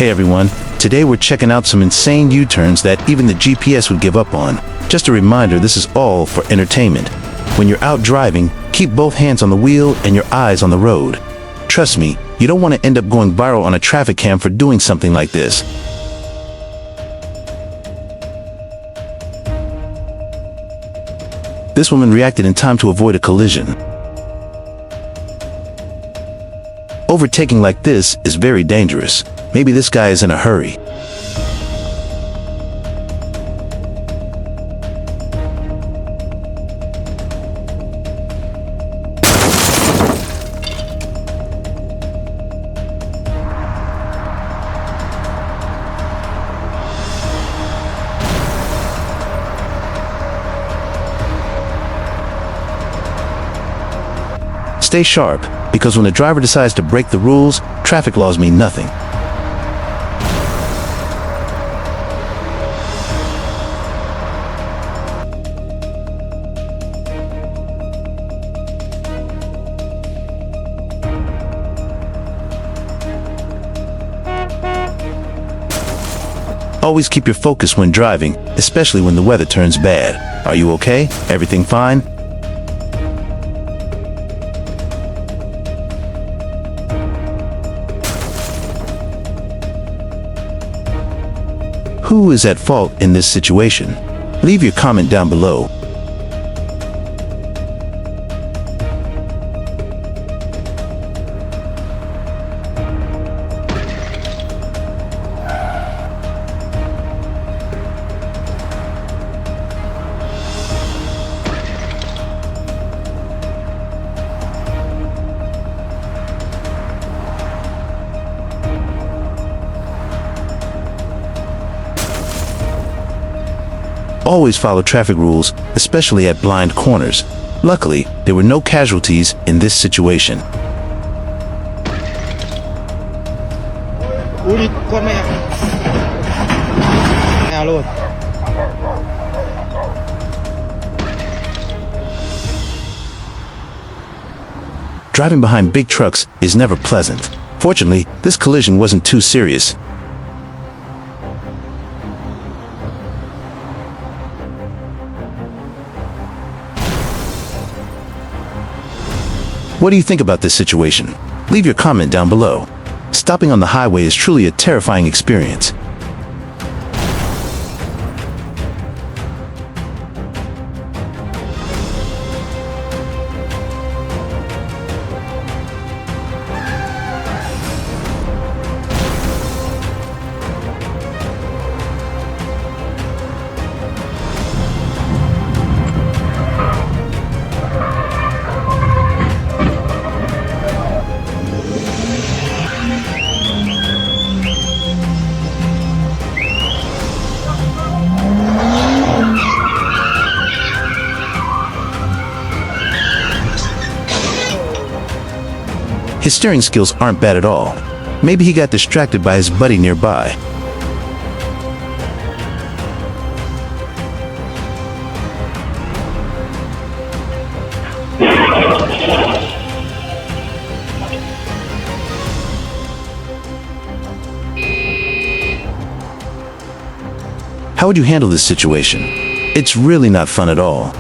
Hey everyone, today we're checking out some insane U-turns that even the GPS would give up on. Just a reminder, this is all for entertainment. When you're out driving, keep both hands on the wheel and your eyes on the road. Trust me, you don't want to end up going viral on a traffic cam for doing something like this. This woman reacted in time to avoid a collision. Overtaking like this is very dangerous. Maybe this guy is in a hurry. Stay sharp, because when the driver decides to break the rules, traffic laws mean nothing. Always keep your focus when driving, especially when the weather turns bad. Are you okay? Everything fine? Who is at fault in this situation? Leave your comment down below. Always follow traffic rules, especially at blind corners. Luckily, there were no casualties in this situation. Driving behind big trucks is never pleasant. Fortunately, this collision wasn't too serious. What do you think about this situation? Leave your comment down below. Stopping on the highway is truly a terrifying experience. His steering skills aren't bad at all. Maybe he got distracted by his buddy nearby. How would you handle this situation? It's really not fun at all.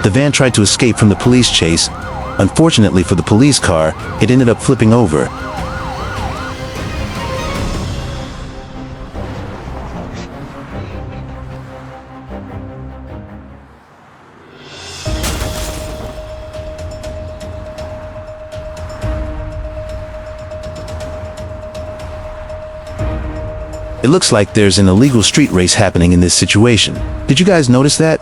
The van tried to escape from the police chase. Unfortunately for the police car, it ended up flipping over. It looks like there's an illegal street race happening in this situation. Did you guys notice that?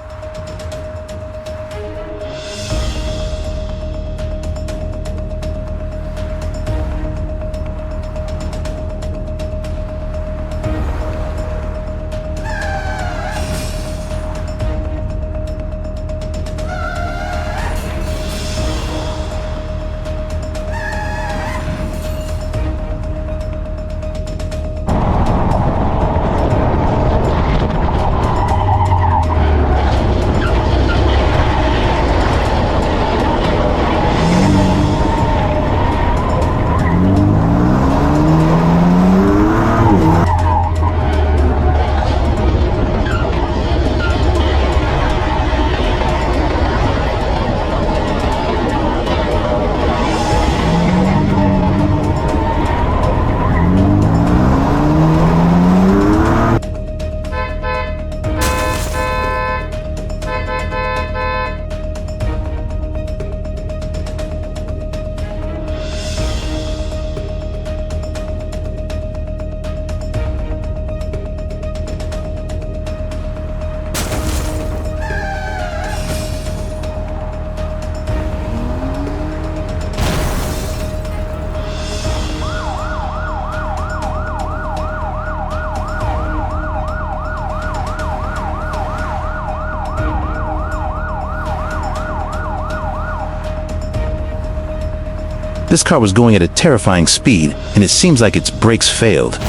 This car was going at a terrifying speed, and it seems like its brakes failed.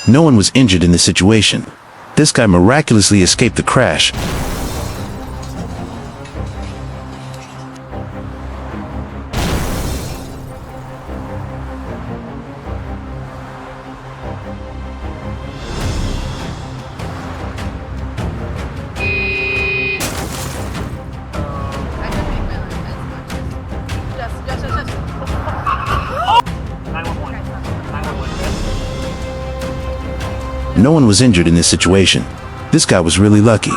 No one was injured in this situation. This guy miraculously escaped the crash. No one was injured in this situation. This guy was really lucky.